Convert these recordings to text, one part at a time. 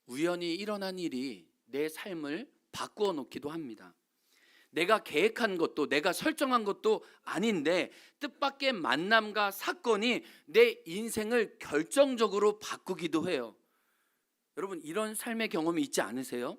우연히 일어난 일이 내 삶을 바꾸어 놓기도 합니다. 내가 계획한 것도 내가 설정한 것도 아닌데 뜻밖의 만남과 사건이 내 인생을 결정적으로 바꾸기도 해요. 여러분, 이런 삶의 경험이 있지 않으세요?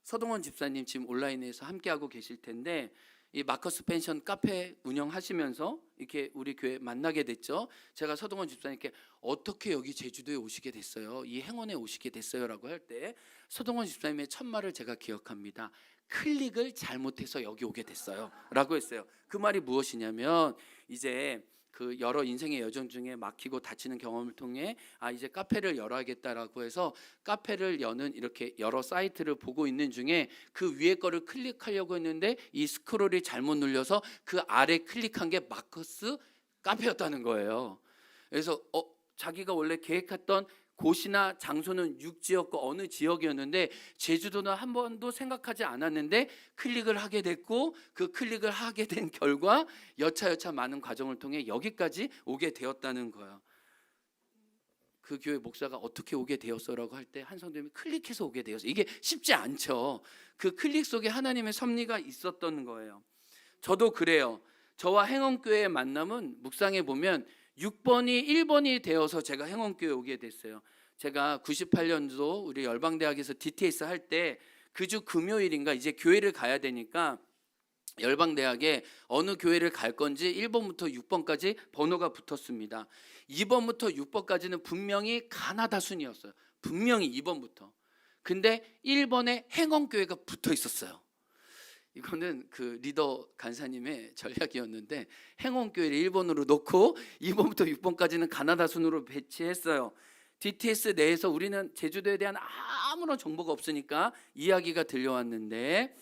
서동원 집사님 지금 온라인에서 함께하고 계실 텐데, 이 마커스 펜션 카페 운영하시면서 이렇게 우리 교회 만나게 됐죠. 제가 서동원 집사님께 어떻게 여기 제주도에 오시게 됐어요? 이 행원에 오시게 됐어요라고 할 때 서동원 집사님의 첫 말을 제가 기억합니다. 클릭을 잘못해서 여기 오게 됐어요라고 했어요. 그 말이 무엇이냐면, 이제 그 여러 인생의 여정 중에 막히고 다치는 경험을 통해 이제 카페를 열어야겠다라고 해서 카페를 여는 이렇게 여러 사이트를 보고 있는 중에 그 위에 거를 클릭하려고 했는데 이 스크롤이 잘못 눌려서 그 아래 클릭한 게 마커스 카페였다는 거예요. 그래서 자기가 원래 계획했던 곳이나 장소는 육지였고 어느 지역이었는데 제주도는 한 번도 생각하지 않았는데 클릭을 하게 됐고, 그 클릭을 하게 된 결과 여차여차 많은 과정을 통해 여기까지 오게 되었다는 거예요. 그 교회 목사가 어떻게 오게 되었어라고 할 때 한 성도님이 클릭해서 오게 되었어. 이게 쉽지 않죠. 그 클릭 속에 하나님의 섭리가 있었던 거예요. 저도 그래요. 저와 행원교회의 만남은 묵상해 보면 6번이 1번이 되어서 제가 행원교회 오게 됐어요. 제가 98년도 우리 열방대학에서 DTS 할 때 그 주 금요일인가 이제 교회를 가야 되니까 열방대학에 어느 교회를 갈 건지 1번부터 6번까지 번호가 붙었습니다. 2번부터 6번까지는 분명히 가나다 순이었어요. 분명히 2번부터. 근데 1번에 행원교회가 붙어 있었어요. 이거는 그 리더 간사님의 전략이었는데 행원교회를 1번으로 놓고 2번부터 6번까지는 가나다 순으로 배치했어요. DTS 내에서 우리는 제주도에 대한 아무런 정보가 없으니까 이야기가 들려왔는데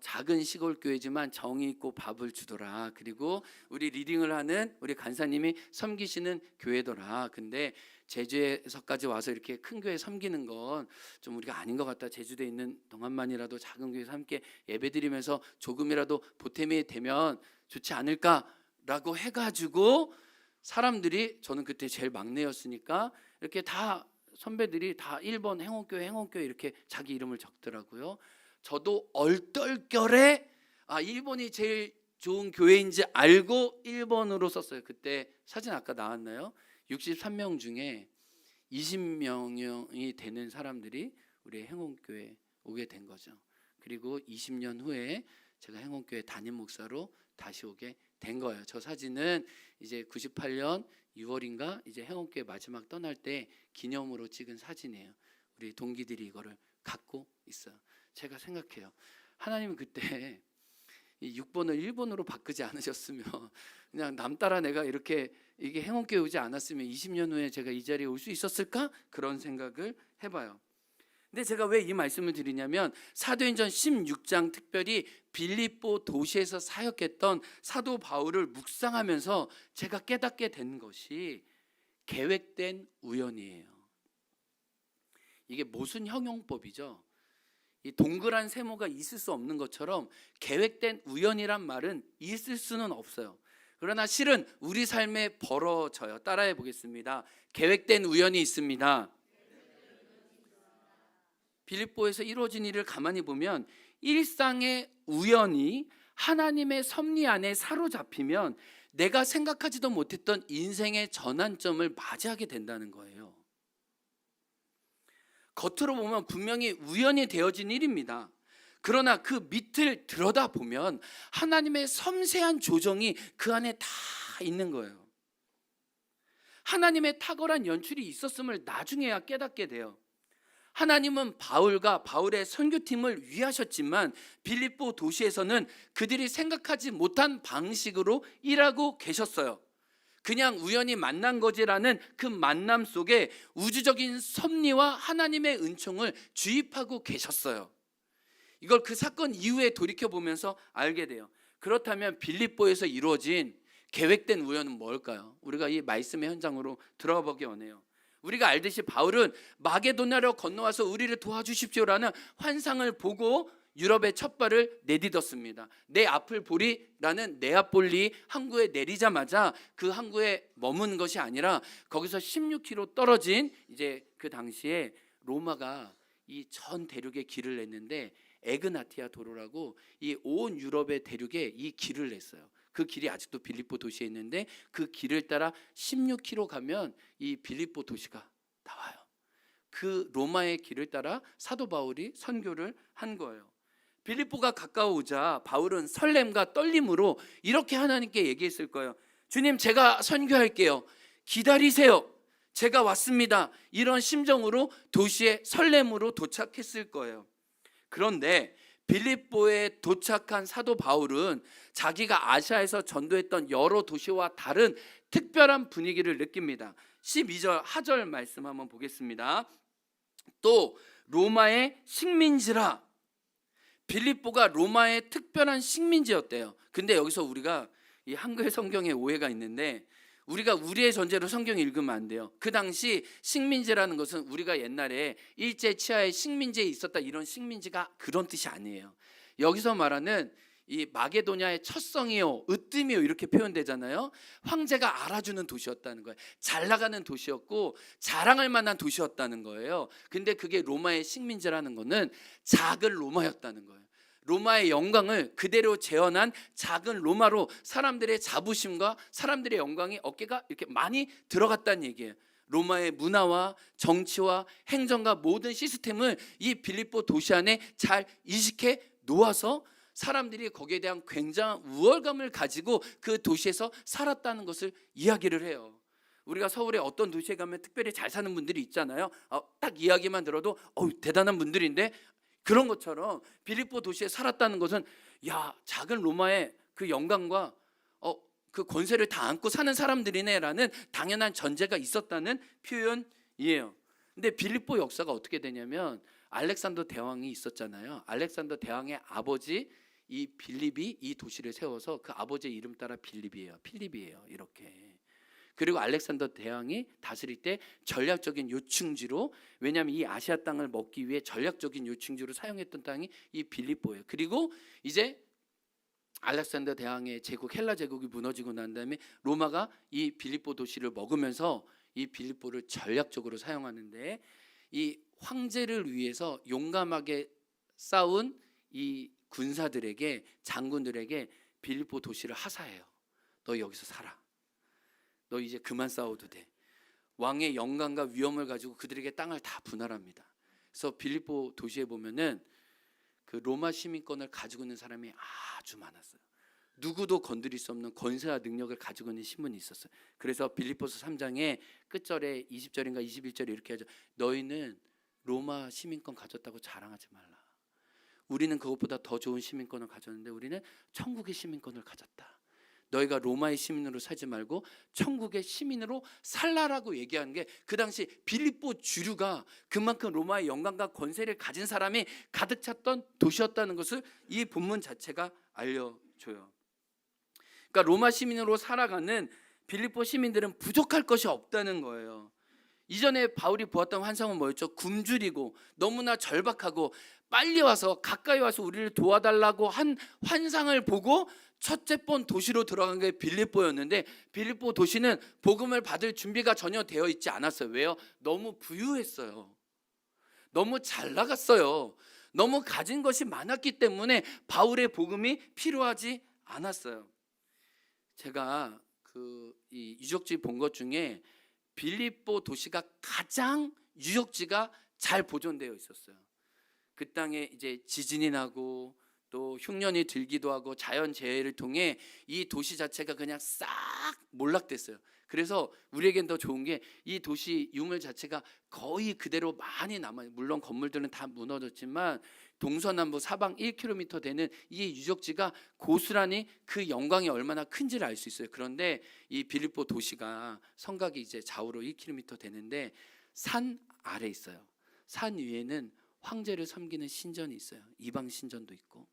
작은 시골 교회지만 정이 있고 밥을 주더라. 그리고 우리 리딩을 하는 우리 간사님이 섬기시는 교회더라. 근데 제주에서까지 와서 이렇게 큰 교회 섬기는 건 좀 우리가 아닌 것 같다. 제주도에 있는 동안만이라도 작은 교회에서 함께 예배드리면서 조금이라도 보탬이 되면 좋지 않을까라고 해가지고 사람들이, 저는 그때 제일 막내였으니까 이렇게 다 선배들이 다 1번 행원교회 이렇게 자기 이름을 적더라고요. 저도 얼떨결에 1번이 제일 좋은 교회인지 알고 1번으로 썼어요. 그때 사진 아까 나왔나요? 63명 중에 20명이 되는 사람들이 우리 행원교회 오게 된 거죠. 그리고 20년 후에 제가 행원교회 담임 목사로 다시 오게 된 거예요. 저 사진은 이제 98년 6월인가 이제 행원교회 마지막 떠날 때 기념으로 찍은 사진이에요. 우리 동기들이 이거를 갖고 있어요. 제가 생각해요. 하나님은 그때 이 6번을 1번으로 바꾸지 않으셨으면, 그냥 남 따라 내가 이렇게 이게 행원교회 오지 않았으면 20년 후에 제가 이 자리에 올 수 있었을까? 그런 생각을 해봐요. 근데 제가 왜 이 말씀을 드리냐면, 사도행전 16장 특별히 빌립보 도시에서 사역했던 사도 바울을 묵상하면서 제가 깨닫게 된 것이 계획된 우연이에요. 이게 모순 형용법이죠. 이 동그란 세모가 있을 수 없는 것처럼 계획된 우연이란 말은 있을 수는 없어요. 그러나 실은 우리 삶에 벌어져요. 따라해 보겠습니다. 계획된 우연이 있습니다. 빌립보에서 이루어진 일을 가만히 보면 일상의 우연이 하나님의 섭리 안에 사로잡히면 내가 생각하지도 못했던 인생의 전환점을 맞이하게 된다는 거예요. 겉으로 보면 분명히 우연히 되어진 일입니다. 그러나 그 밑을 들여다보면 하나님의 섬세한 조정이 그 안에 다 있는 거예요. 하나님의 탁월한 연출이 있었음을 나중에야 깨닫게 돼요. 하나님은 바울과 바울의 선교팀을 위하셨지만 빌립보 도시에서는 그들이 생각하지 못한 방식으로 일하고 계셨어요. 그냥 우연히 만난 거지라는 그 만남 속에 우주적인 섭리와 하나님의 은총을 주입하고 계셨어요. 이걸 그 사건 이후에 돌이켜보면서 알게 돼요. 그렇다면 빌립보에서 이루어진 계획된 우연은 뭘까요? 우리가 이 말씀의 현장으로 들어가 보기 원해요. 우리가 알듯이 바울은 마게도냐로 건너와서 우리를 도와주십시오라는 환상을 보고 유럽의 첫 발을 내딛었습니다. 내 앞을 보리라는 네아폴리 항구에 내리자마자 그 항구에 머문 것이 아니라 거기서 16km 떨어진 이제 그 당시에 로마가 이 전 대륙에 길을 냈는데 에그나티아 도로라고 이 온 유럽의 대륙에 이 길을 냈어요. 그 길이 아직도 빌립보 도시에 있는데 그 길을 따라 16km 가면 이 빌립보 도시가 나와요. 그 로마의 길을 따라 사도 바울이 선교를 한 거예요. 빌립보가 가까워오자 바울은 설렘과 떨림으로 이렇게 하나님께 얘기했을 거예요. 주님, 제가 선교할게요. 기다리세요. 제가 왔습니다. 이런 심정으로 도시에 설렘으로 도착했을 거예요. 그런데 빌립보에 도착한 사도 바울은 자기가 아시아에서 전도했던 여러 도시와 다른 특별한 분위기를 느낍니다. 12절 하절 말씀 한번 보겠습니다. 또 로마의 식민지라. 빌립보가 로마의 특별한 식민지였대요. 근데 여기서 우리가 이 한글 성경에 오해가 있는데, 우리가 우리의 전제로 성경 읽으면 안 돼요. 그 당시 식민지라는 것은 우리가 옛날에 일제 치하의 식민지에 있었다 이런 식민지가 그런 뜻이 아니에요. 여기서 말하는 이 마게도냐의 첫 성이요 으뜸이요 이렇게 표현되잖아요. 황제가 알아주는 도시였다는 거예요. 잘 나가는 도시였고 자랑할 만한 도시였다는 거예요. 근데 그게 로마의 식민지라는 거는 작은 로마였다는 거예요. 로마의 영광을 그대로 재현한 작은 로마로 사람들의 자부심과 사람들의 영광이 어깨가 이렇게 많이 들어갔다는 얘기예요. 로마의 문화와 정치와 행정과 모든 시스템을 이 빌립보 도시 안에 잘 이식해 놓아서 사람들이 거기에 대한 굉장한 우월감을 가지고 그 도시에서 살았다는 것을 이야기를 해요. 우리가 서울에 어떤 도시에 가면 특별히 잘 사는 분들이 있잖아요. 딱 이야기만 들어도 대단한 분들인데, 그런 것처럼 빌립보 도시에 살았다는 것은 작은 로마의 그 영광과 그 권세를 다 안고 사는 사람들이네라는 당연한 전제가 있었다는 표현이에요. 근데 빌립보 역사가 어떻게 되냐면 알렉산더 대왕이 있었잖아요. 알렉산더 대왕의 아버지 이 빌립이 이 도시를 세워서 그 아버지의 이름 따라 필립이에요. 이렇게. 그리고 알렉산더 대왕이 다스릴 때 전략적인 요충지로, 왜냐하면 이 아시아 땅을 먹기 위해 전략적인 요충지로 사용했던 땅이 이 빌립보예요. 그리고 이제 알렉산더 대왕의 제국 헬라 제국이 무너지고 난 다음에 로마가 이 빌립보 도시를 먹으면서 이 빌립보를 전략적으로 사용하는데, 이 황제를 위해서 용감하게 싸운 이 군사들에게, 장군들에게 빌립보 도시를 하사해요. 너 여기서 살아. 너 이제 그만 싸워도 돼. 왕의 영광과 위엄을 가지고 그들에게 땅을 다 분할합니다. 그래서 빌립보 도시에 보면은 그 로마 시민권을 가지고 있는 사람이 아주 많았어요. 누구도 건드릴 수 없는 권세와 능력을 가지고 있는 신분이 있었어요. 그래서 빌립보서 3장에 끝절에 20절인가 21절에 이렇게 하죠. 너희는 로마 시민권 가졌다고 자랑하지 말라. 우리는 그것보다 더 좋은 시민권을 가졌는데 우리는 천국의 시민권을 가졌다. 너희가 로마의 시민으로 살지 말고 천국의 시민으로 살라라고 얘기하는 게, 그 당시 빌립보 주류가 그만큼 로마의 영광과 권세를 가진 사람이 가득 찼던 도시였다는 것을 이 본문 자체가 알려줘요. 그러니까 로마 시민으로 살아가는 빌립보 시민들은 부족할 것이 없다는 거예요. 이전에 바울이 보았던 환상은 뭐였죠? 굶주리고 너무나 절박하고 빨리 와서 가까이 와서 우리를 도와달라고 한 환상을 보고 첫째 번 도시로 들어간 게 빌립보였는데, 빌립보 도시는 복음을 받을 준비가 전혀 되어 있지 않았어요. 왜요? 너무 부유했어요. 너무 잘 나갔어요. 너무 가진 것이 많았기 때문에 바울의 복음이 필요하지 않았어요. 제가 이 유적지 본 것 중에 빌립보 도시가 가장 유적지가 잘 보존되어 있었어요. 그 땅에 이제 지진이 나고 또 흉년이 들기도 하고 자연재해를 통해 이 도시 자체가 그냥 싹 몰락됐어요. 그래서 우리에겐 더 좋은 게 이 도시 유물 자체가 거의 그대로 많이 남아요. 물론 건물들은 다 무너졌지만 동서남북 사방 1km 되는 이 유적지가 고스란히 그 영광이 얼마나 큰지를 알 수 있어요. 그런데 이 빌립보 도시가 성곽이 이제 좌우로 1km 되는데 산 아래 있어요. 산 위에는 황제를 섬기는 신전이 있어요. 이방 신전도 있고.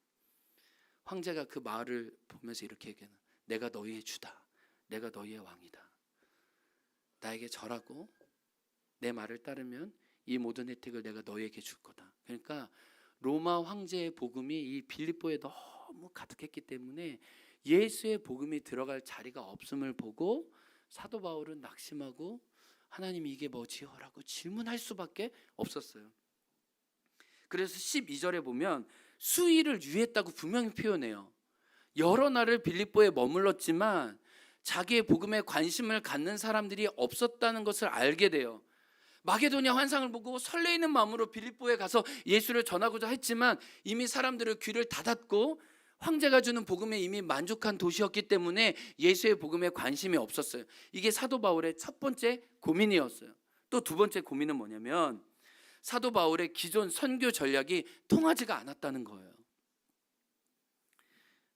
황제가 그 마을을 보면서 이렇게 얘기해요. 내가 너희의 주다. 내가 너희의 왕이다. 나에게 절하고 내 말을 따르면 이 모든 혜택을 내가 너희에게 줄 거다. 그러니까 로마 황제의 복음이 이 빌립보에 너무 가득했기 때문에 예수의 복음이 들어갈 자리가 없음을 보고 사도 바울은 낙심하고 하나님이 이게 뭐지요? 라고 질문할 수밖에 없었어요. 그래서 12절에 보면 수일을 유했다고 분명히 표현해요. 여러 날을 빌립보에 머물렀지만 자기의 복음에 관심을 갖는 사람들이 없었다는 것을 알게 돼요. 마게도냐 환상을 보고 설레이는 마음으로 빌립보에 가서 예수를 전하고자 했지만 이미 사람들의 귀를 닫았고 황제가 주는 복음에 이미 만족한 도시였기 때문에 예수의 복음에 관심이 없었어요. 이게 사도 바울의 첫 번째 고민이었어요. 또 두 번째 고민은 뭐냐면 사도 바울의 기존 선교 전략이 통하지가 않았다는 거예요.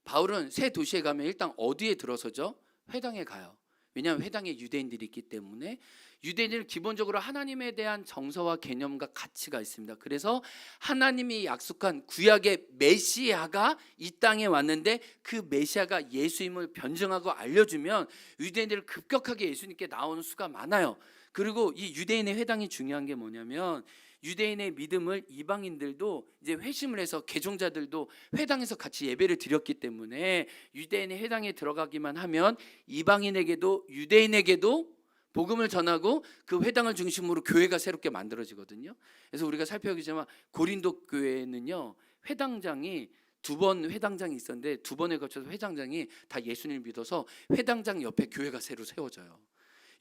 바울은 새 도시에 가면 일단 어디에 들어서죠? 회당에 가요. 왜냐하면 회당에 유대인들이 있기 때문에 유대인들은 기본적으로 하나님에 대한 정서와 개념과 가치가 있습니다. 그래서 하나님이 약속한 구약의 메시아가 이 땅에 왔는데 그 메시아가 예수임을 변증하고 알려주면 유대인들을 급격하게 예수님께 나오는 수가 많아요. 그리고 이 유대인의 회당이 중요한 게 뭐냐면 유대인의 믿음을 이방인들도 이제 회심을 해서 개종자들도 회당에서 같이 예배를 드렸기 때문에 유대인의 회당에 들어가기만 하면 이방인에게도 유대인에게도 복음을 전하고 그 회당을 중심으로 교회가 새롭게 만들어지거든요. 그래서 우리가 살펴보지만 고린도 교회는요 회당장이 두 번 회당장이 있었는데 두 번에 걸쳐서 회당장이 다 예수님을 믿어서 회당장 옆에 교회가 새로 세워져요.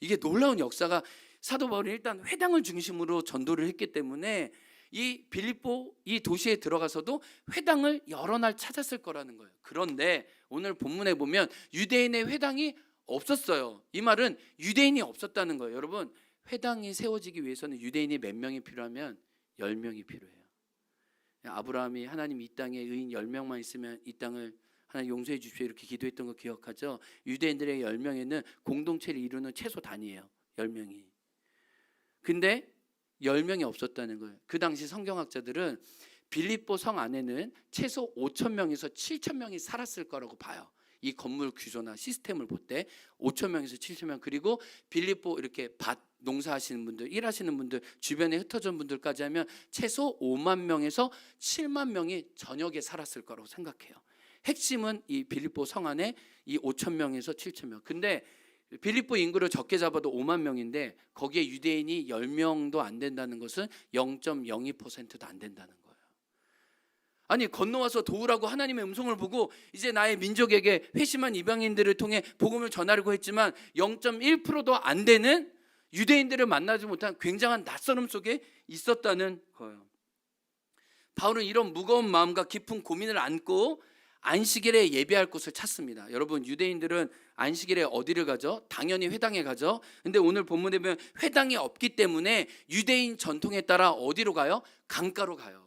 이게 놀라운 역사가 사도 바울이 일단 회당을 중심으로 전도를 했기 때문에 이 빌립보 이 도시에 들어가서도 회당을 여러 날 찾았을 거라는 거예요. 그런데 오늘 본문에 보면 유대인의 회당이 없었어요. 이 말은 유대인이 없었다는 거예요. 여러분 회당이 세워지기 위해서는 유대인이 몇 명이 필요하면 10명이 필요해요. 아브라함이 하나님 이 땅에 의인 10명만 있으면 이 땅을 하나님 용서해 주십시오 이렇게 기도했던 거 기억하죠? 유대인들의 10명에는 공동체를 이루는 최소 단위예요. 10명이. 근데 10명이 없었다는 거예요. 그 당시 성경학자들은 빌립보 성 안에는 최소 5,000명에서 7,000명이 살았을 거라고 봐요. 이 건물 규조나 시스템을 볼 때 5,000명에서 7,000명 그리고 빌립보 이렇게 밭 농사하시는 분들 일하시는 분들 주변에 흩어진 분들까지 하면 최소 5만 명에서 7만 명이 저녁에 살았을 거라고 생각해요. 핵심은 이 빌립보 성 안에 이 5,000명에서 7,000명. 근데 빌립보 인구를 적게 잡아도 5만 명인데 거기에 유대인이 10명도 안 된다는 것은 0.02%도 안 된다는 거예요. 아니 건너와서 도우라고 하나님의 음성을 보고 이제 나의 민족에게 회심한 이방인들을 통해 복음을 전하려고 했지만 0.1%도 안 되는 유대인들을 만나지 못한 굉장한 낯설음 속에 있었다는 거예요. 바울은 이런 무거운 마음과 깊은 고민을 안고 안식일에 예배할 곳을 찾습니다. 여러분 유대인들은 안식일에 어디를 가죠? 당연히 회당에 가죠. 근데 오늘 본문에 보면 회당이 없기 때문에 유대인 전통에 따라 어디로 가요? 강가로 가요.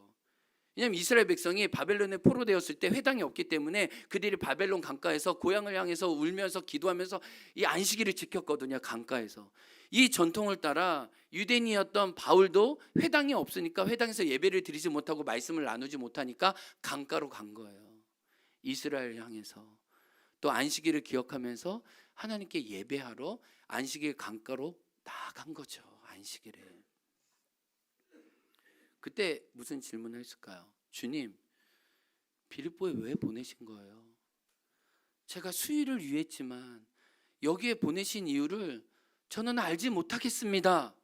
왜냐하면 이스라엘 백성이 바벨론에 포로되었을 때 회당이 없기 때문에 그들이 바벨론 강가에서 고향을 향해서 울면서 기도하면서 이 안식일을 지켰거든요. 강가에서. 이 전통을 따라 유대인이었던 바울도 회당이 없으니까 회당에서 예배를 드리지 못하고 말씀을 나누지 못하니까 강가로 간 거예요. 이스라엘 향해서 또 안식일을 기억하면서 하나님께 예배하러 안식일 강가로 나아간 거죠. 안식일에. 그때 무슨 질문을 했을까요? 주님, 빌립보에 왜 보내신 거예요? 제가 수일을 유했지만 여기에 보내신 이유를 저는 알지 못하겠습니다.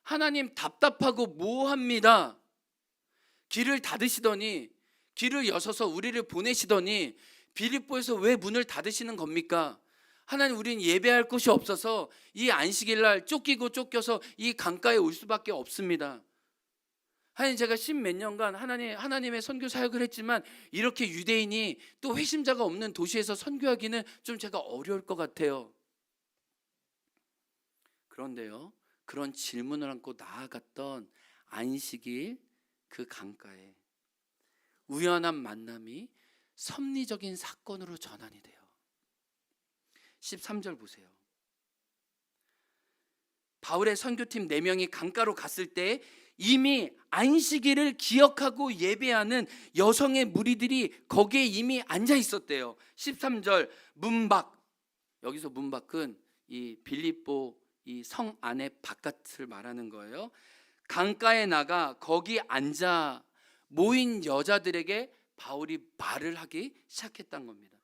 하나님 답답하고 모호합니다. 길을 닫으시더니 길을 여셔서 우리를 보내시더니 빌립보에서 왜 문을 닫으시는 겁니까? 하나님 우리는 예배할 곳이 없어서 이 안식일 날 쫓기고 쫓겨서 이 강가에 올 수밖에 없습니다. 하나님 제가 10몇 년간 하나님의 선교 사역을 했지만 이렇게 유대인이 또 회심자가 없는 도시에서 선교하기는 좀 제가 어려울 것 같아요. 그런데요 그런 질문을 안고 나아갔던 안식일 그 강가에 우연한 만남이 섭리적인 사건으로 전환이 돼요. 13절 보세요. 바울의 선교팀 4명이 강가로 갔을 때 이미 안식일을 기억하고 예배하는 여성의 무리들이 거기에 이미 앉아 있었대요. 13절 문밖, 여기서 문밖은 이 빌립보 이 성 안의 바깥을 말하는 거예요. 강가에 나가 거기 앉아 모인 여자들에게 바울이 말을 하기 시작했다는 겁니다.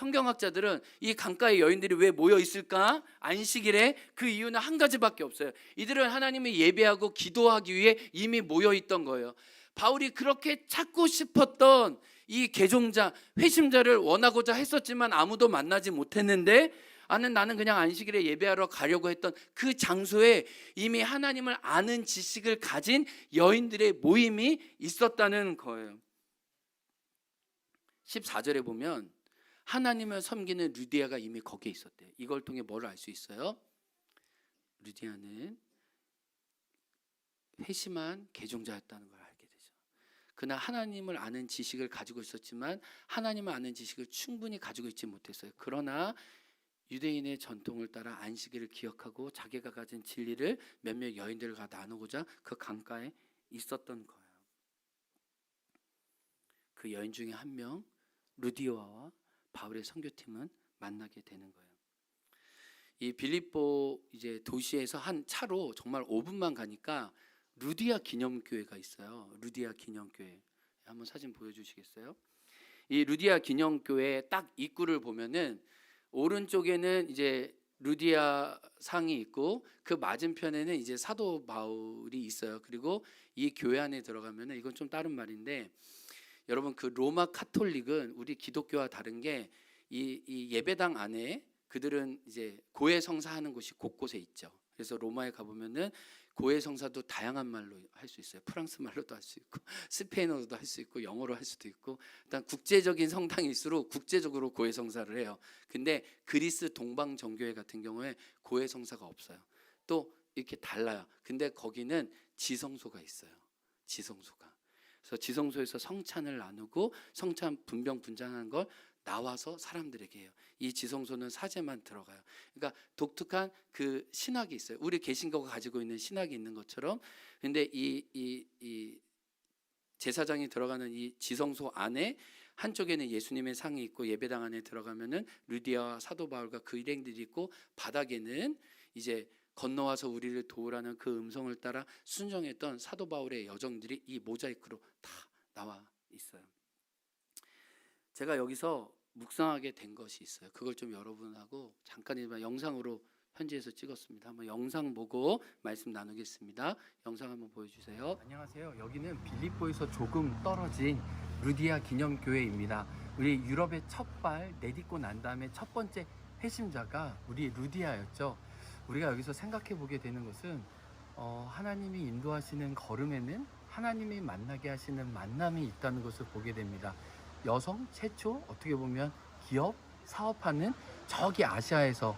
성경학자들은 이 강가의 여인들이 왜 모여 있을까? 안식일에 그 이유는 한 가지밖에 없어요. 이들은 하나님을 예배하고 기도하기 위해 이미 모여 있던 거예요. 바울이 그렇게 찾고 싶었던 이 개종자, 회심자를 원하고자 했었지만 아무도 만나지 못했는데 나는 그냥 안식일에 예배하러 가려고 했던 그 장소에 이미 하나님을 아는 지식을 가진 여인들의 모임이 있었다는 거예요. 14절에 보면 하나님을 섬기는 루디아가 이미 거기에 있었대요. 이걸 통해 뭘 알 수 있어요? 루디아는 회심한 개종자였다는 걸 알게 되죠. 그러나 하나님을 아는 지식을 가지고 있었지만 하나님을 아는 지식을 충분히 가지고 있지 못했어요. 그러나 유대인의 전통을 따라 안식일을 기억하고 자기가 가진 진리를 몇몇 여인들과 나누고자 그 강가에 있었던 거예요. 그 여인 중에 한 명 루디아와 바울의 선교팀은 만나게 되는 거예요. 이 빌립보 이제 도시에서 한 차로 정말 5분만 가니까 루디아 기념교회가 있어요. 루디아 기념교회. 한번 사진 보여주시겠어요? 이 루디아 기념교회 딱 입구를 보면은 오른쪽에는 이제 루디아 상이 있고 그 맞은편에는 이제 사도 바울이 있어요. 그리고 이 교회 안에 들어가면은 이건 좀 다른 말인데 여러분 그 로마 카톨릭은 우리 기독교와 다른 게 이 예배당 안에 그들은 이제 고해 성사하는 곳이 곳곳에 있죠. 그래서 로마에 가보면은 고해 성사도 다양한 말로 할 수 있어요. 프랑스 말로도 할 수 있고 스페인어로도 할 수 있고 영어로 할 수도 있고 일단 국제적인 성당일수록 국제적으로 고해 성사를 해요. 근데 그리스 동방 정교회 같은 경우에 고해 성사가 없어요. 또 이렇게 달라요. 근데 거기는 지성소가 있어요. 지성소가. 그래서 지성소에서 성찬을 나누고 성찬 분병 분장한 걸 나와서 사람들에게 해요. 이 지성소는 사제만 들어가요. 그러니까 독특한 그 신학이 있어요. 우리 개신교가 가지고 있는 신학이 있는 것처럼. 근데 이 제사장이 들어가는 이 지성소 안에 한쪽에는 예수님의 상이 있고 예배당 안에 들어가면은 루디아와 사도 바울과 그 일행들이 있고 바닥에는 이제 건너와서 우리를 도우라는 그 음성을 따라 순종했던 사도 바울의 여정들이 이 모자이크로 다 나와 있어요. 제가 여기서 묵상하게 된 것이 있어요. 그걸 좀 여러분하고 잠깐이지만 영상으로 현지에서 찍었습니다. 한번 영상 보고 말씀 나누겠습니다. 영상 한번 보여주세요. 안녕하세요. 여기는 빌립보에서 조금 떨어진 루디아 기념교회입니다. 우리 유럽의 첫 발 내딛고 난 다음에 첫 번째 회심자가 우리 루디아였죠. 우리가 여기서 생각해 보게 되는 것은 하나님이 인도하시는 걸음에는 하나님이 만나게 하시는 만남이 있다는 것을 보게 됩니다. 여성 최초 어떻게 보면 기업 사업하는 저기 아시아에서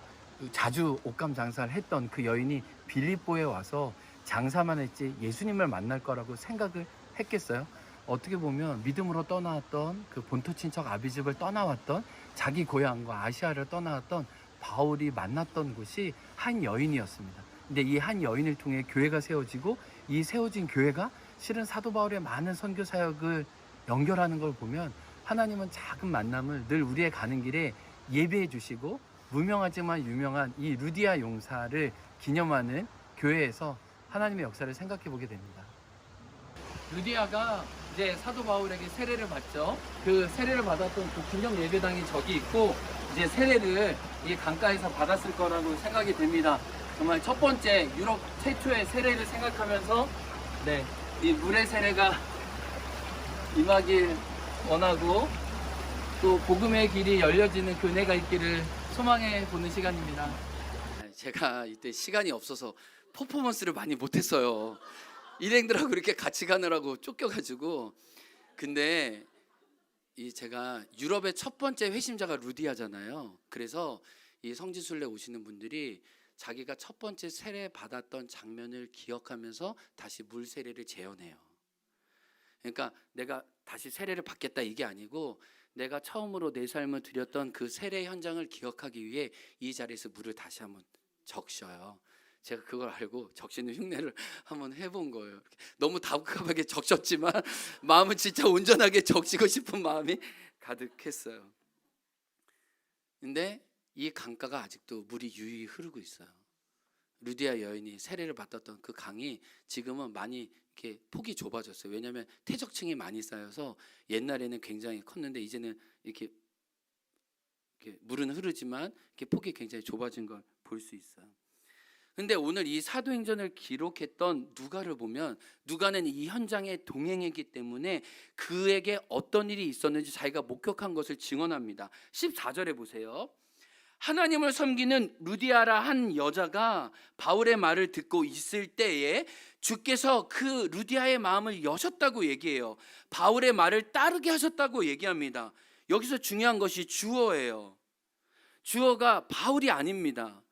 자주 옷감 장사를 했던 그 여인이 빌립보에 와서 장사만 했지 예수님을 만날 거라고 생각을 했겠어요? 어떻게 보면 믿음으로 떠나왔던 그 본토 친척 아비집을 떠나왔던 자기 고향과 아시아를 떠나왔던 바울이 만났던 곳이 한 여인이었습니다. 근데 이 한 여인을 통해 교회가 세워지고 이 세워진 교회가 실은 사도 바울의 많은 선교 사역을 연결하는 걸 보면 하나님은 작은 만남을 늘 우리의 가는 길에 예배해 주시고 무명하지만 유명한 이 루디아 용사를 기념하는 교회에서 하나님의 역사를 생각해 보게 됩니다. 루디아가 이제 사도 바울에게 세례를 받죠. 그 세례를 받았던 그 기념 예배당이 저기 있고 이제 세례를 이 강가에서 받았을 거라고 생각이 됩니다. 정말 첫 번째 유럽 최초의 세례를 생각하면서 이 물의 세례가 임하길 원하고 또 복음의 길이 열려지는 교회가 있기를 소망해 보는 시간입니다. 제가 이때 시간이 없어서 퍼포먼스를 많이 못했어요. 일행들하고 이렇게 같이 가느라고 쫓겨가지고. 근데 제가 유럽의 첫 번째 회심자가 루디아잖아요. 그래서 이 성지순례 오시는 분들이 자기가 첫 번째 세례 받았던 장면을 기억하면서 다시 물 세례를 재현해요. 그러니까 내가 다시 세례를 받겠다 이게 아니고 내가 처음으로 내 삶을 드렸던 그 세례 현장을 기억하기 위해 이 자리에서 물을 다시 한번 적셔요. 제가 그걸 알고 적시는 흉내를 한번 해본 거예요. 너무 다급하게 적셨지만 마음은 진짜 온전하게 적시고 싶은 마음이 가득했어요. 근데 이 강가가 아직도 물이 유유히 흐르고 있어요. 루디아 여인이 세례를 받았던 그 강이 지금은 많이 이렇게 폭이 좁아졌어요. 왜냐하면 퇴적층이 많이 쌓여서 옛날에는 굉장히 컸는데 이제는 이렇게 이렇게 물은 흐르지만 이렇게 폭이 굉장히 좁아진 걸 볼 수 있어요. 근데 오늘 이 사도행전을 기록했던 누가를 보면 누가는 이 현장에 동행했기 때문에 그에게 어떤 일이 있었는지 자기가 목격한 것을 증언합니다. 14절에 보세요. 하나님을 섬기는 루디아라 한 여자가 바울의 말을 듣고 있을 때에 주께서 그 루디아의 마음을 여셨다고 얘기해요. 바울의 말을 따르게 하셨다고 얘기합니다. 여기서 중요한 것이 주어예요. 주어가 바울이 아닙니다.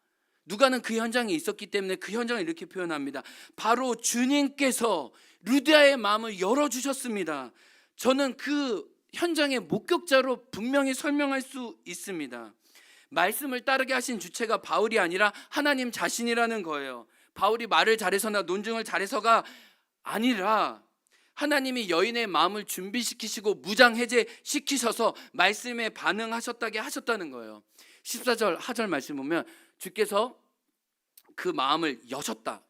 누가는 그 현장에 있었기 때문에 그 현장을 이렇게 표현합니다. 바로 주님께서 루디아의 마음을 열어주셨습니다. 저는 그 현장의 목격자로 분명히 설명할 수 있습니다. 말씀을 따르게 하신 주체가 바울이 아니라 하나님 자신이라는 거예요. 바울이 말을 잘해서나 논증을 잘해서가 아니라 하나님이 여인의 마음을 준비시키시고 무장해제시키셔서 말씀에 반응하셨다게 하셨다는 거예요. 14절 하절 말씀 보면 주께서 그 마음을 여셨다.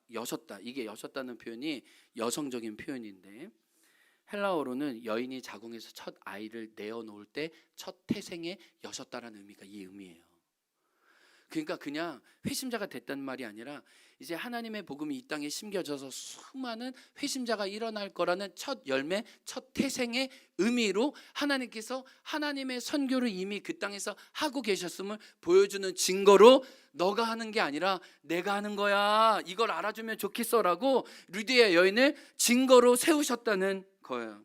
이게 여셨다는 표현이 여성적인 표현인데 헬라어로는 여인이 자궁에서 첫 아이를 내어놓을 때 첫 태생에 여셨다라는 의미가 이 의미예요. 그러니까 그냥 회심자가 됐다는 말이 아니라 이제 하나님의 복음이 이 땅에 심겨져서 수많은 회심자가 일어날 거라는 첫 열매, 첫 태생의 의미로 하나님께서 하나님의 선교를 이미 그 땅에서 하고 계셨음을 보여주는 증거로 너가 하는 게 아니라 내가 하는 거야. 이걸 알아주면 좋겠어라고 루디아 여인을 증거로 세우셨다는 거예요.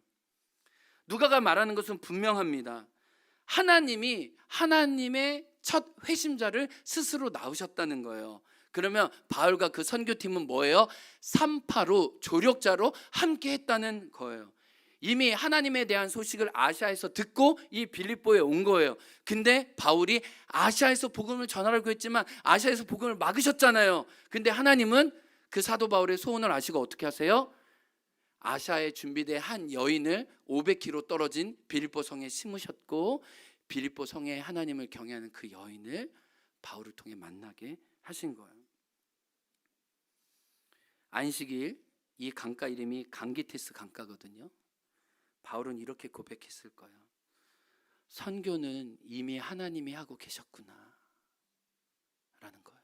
누가가 말하는 것은 분명합니다. 하나님이 하나님의 첫 회심자를 스스로 낳으셨다는 거예요. 그러면 바울과 그 선교팀은 뭐예요? 산파로 조력자로 함께 했다는 거예요. 이미 하나님에 대한 소식을 아시아에서 듣고 이 빌립보에 온 거예요. 근데 바울이 아시아에서 복음을 전하라고 했지만 아시아에서 복음을 막으셨잖아요. 근데 하나님은 그 사도 바울의 소원을 아시고 어떻게 하세요? 아시아에 준비된 한 여인을 500km 떨어진 빌립보 성에 심으셨고 빌립보 성에 하나님을 경외하는 그 여인을 바울을 통해 만나게 하신 거예요. 안식일 이 강가 이름이 강기티스 강가거든요. 바울은 이렇게 고백했을 거예요. 선교는 이미 하나님이 하고 계셨구나 라는 거예요.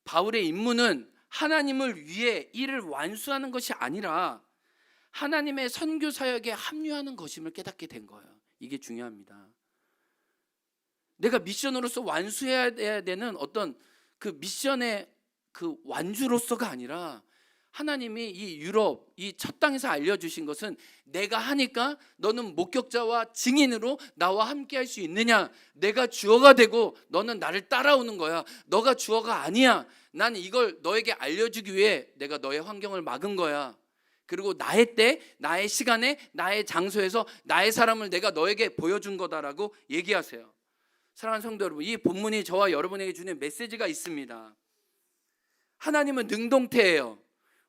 바울의 임무는 하나님을 위해 일을 완수하는 것이 아니라 하나님의 선교 사역에 합류하는 것임을 깨닫게 된 거예요. 이게 중요합니다. 내가 미션으로서 완수해야 되는 어떤 그 미션의 그 완주로서가 아니라 하나님이 이 유럽, 이 첫 땅에서 알려주신 것은 내가 하니까 너는 목격자와 증인으로 나와 함께 할 수 있느냐. 내가 주어가 되고 너는 나를 따라오는 거야. 너가 주어가 아니야. 난 이걸 너에게 알려주기 위해 내가 너의 환경을 막은 거야. 그리고 나의 때, 나의 시간에, 나의 장소에서 나의 사람을 내가 너에게 보여준 거다라고 얘기하세요. 사랑하는 성도 여러분, 이 본문이 저와 여러분에게 주는 메시지가 있습니다. 하나님은 능동태예요.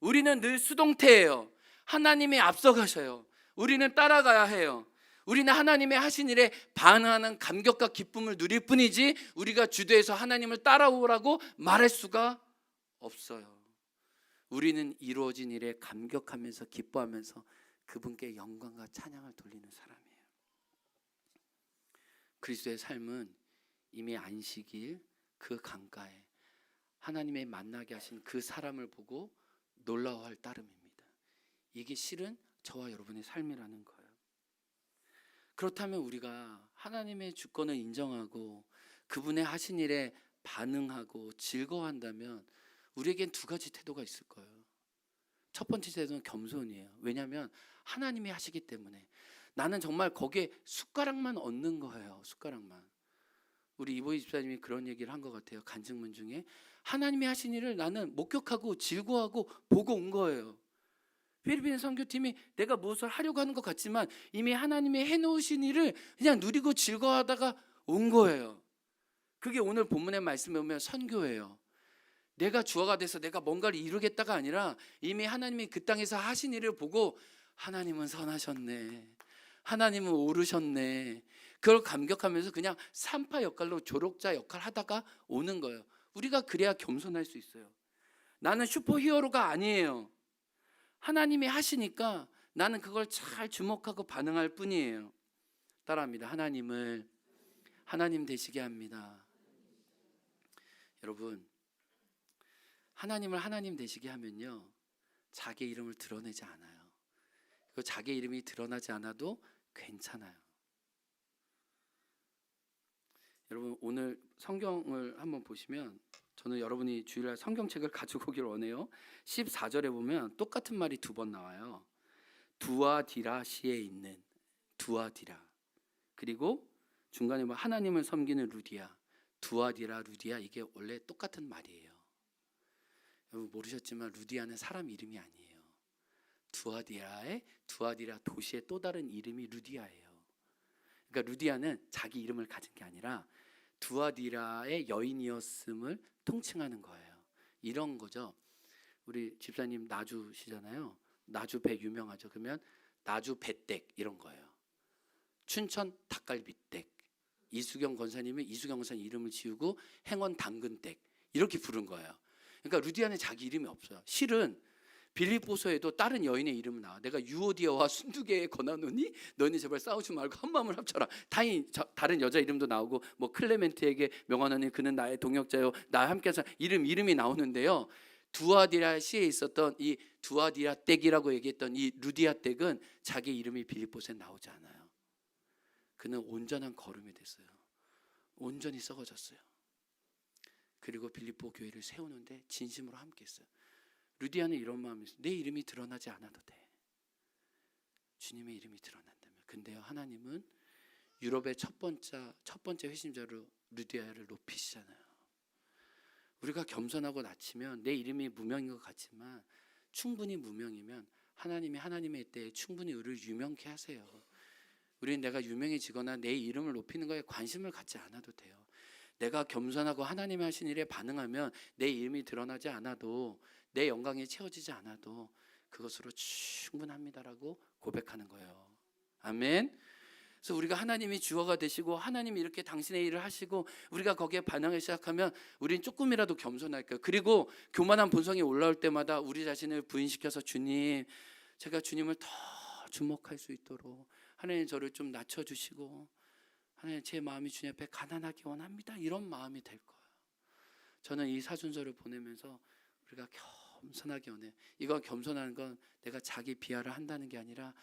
우리는 늘 수동태예요. 하나님이 앞서가셔요. 우리는 따라가야 해요. 우리는 하나님의 하신 일에 반응하는 감격과 기쁨을 누릴 뿐이지 우리가 주도해서 하나님을 따라오라고 말할 수가 없어요. 우리는 이루어진 일에 감격하면서 기뻐하면서 그분께 영광과 찬양을 돌리는 사람이에요. 그리스도의 삶은 이미 안식일 그 강가에 하나님의 만나게 하신 그 사람을 보고 놀라워할 따름입니다. 이게 실은 저와 여러분의 삶이라는 거예요. 그렇다면 우리가 하나님의 주권을 인정하고 그분의 하신 일에 반응하고 즐거워한다면 우리에겐 두 가지 태도가 있을 거예요. 첫 번째 태도는 겸손이에요. 왜냐하면 하나님이 하시기 때문에 나는 정말 거기에 숟가락만 얹는 거예요. 숟가락만. 우리 이보희 집사님이 그런 얘기를 한 것 같아요. 간증문 중에 하나님이 하신 일을 나는 목격하고 즐거워하고 보고 온 거예요. 필리핀 선교팀이 내가 무엇을 하려고 하는 것 같지만 이미 하나님이 해놓으신 일을 그냥 누리고 즐거워하다가 온 거예요. 그게 오늘 본문의 말씀에 보면 선교예요. 내가 주어가 돼서 내가 뭔가를 이루겠다가 아니라 이미 하나님이 그 땅에서 하신 일을 보고 하나님은 선하셨네, 하나님은 오르셨네, 그걸 감격하면서 그냥 산파 역할로 조력자 역할 하다가 오는 거예요. 우리가 그래야 겸손할 수 있어요. 나는 슈퍼히어로가 아니에요. 하나님이 하시니까 나는 그걸 잘 주목하고 반응할 뿐이에요. 따라합니다. 하나님 되시게 합니다. 여러분, 하나님을 하나님 되시게 하면요, 자기 이름을 드러내지 않아요. 그 자기 이름이 드러나지 않아도 괜찮아요. 여러분, 오늘 성경을 한번 보시면, 저는 여러분이 주일날 성경책을 가지고 오길 원해요. 14절에 보면 똑같은 말이 2번 나와요. 두아디라시에 있는 두아디라, 그리고 중간에 뭐 하나님을 섬기는 루디아, 두아디라, 루디아, 이게 원래 똑같은 말이에요. 여러분 모르셨지만 루디아는 사람 이름이 아니에요. 두아디라 도시의 또 다른 이름이 루디아예요. 그러니까 루디아는 자기 이름을 가진 게 아니라 두아디라의 여인이었음을 통칭하는 거예요. 이런 거죠. 우리 집사님 나주시잖아요. 나주 배 유명하죠. 그러면 나주 배댁 이런 거예요. 춘천 닭갈비댁. 이수경 권사님이 이수경 권사님 이름을 지우고 행원 당근댁 이렇게 부른 거예요. 그러니까 루디아는 자기 이름이 없어요. 실은 빌립보서에도 다른 여인의 이름은 나와. 내가 유오디아와 순두개에 권하노니 너희는 제발 싸우지 말고 한 마음을 합쳐라. 다른 여자 이름도 나오고, 뭐 클레멘트에게 명하노니 그는 나의 동역자요 나와 함께해서 이름이 나오는데요. 두아디라시에 있었던 이 두아디라 댁이라고 얘기했던 이 루디아 댁은 자기 이름이 빌립보서에 나오지 않아요. 그는 온전한 거름이 됐어요. 온전히 썩어졌어요. 그리고 빌립보 교회를 세우는데 진심으로 함께했어요. 루디아는 이런 마음이 있어요. 내 이름이 드러나지 않아도 돼. 주님의 이름이 드러난다면. 근데요, 하나님은 유럽의 첫 번째 회심자로 루디아를 높이시잖아요. 우리가 겸손하고 낮추면 내 이름이 무명인 것 같지만 충분히 무명이면 하나님이 하나님의 때에 충분히 우리를 유명케 하세요. 우리는 내가 유명해지거나 내 이름을 높이는 거에 관심을 갖지 않아도 돼요. 내가 겸손하고 하나님이 하신 일에 반응하면 내 이름이 드러나지 않아도, 내 영광이 채워지지 않아도 그것으로 충분합니다라고 고백하는 거예요. 아멘. 그래서 우리가 하나님이 주어가 되시고 하나님이 이렇게 당신의 일을 하시고 우리가 거기에 반응하기 시작하면 우리는 조금이라도 겸손할 거예요. 그리고 교만한 본성이 올라올 때마다 우리 자신을 부인시켜서, 주님, 제가 주님을 더 주목할 수 있도록 하나님 저를 좀 낮춰주시고, 하나님 제 마음이 주님 앞에 가난하기 원합니다, 이런 마음이 될 거예요. 저는 이 사순서를 보내면서 우리가 겸손하게 원해요. 이거 겸손하는 건 내가 자기 비하를 한다는 게 아니라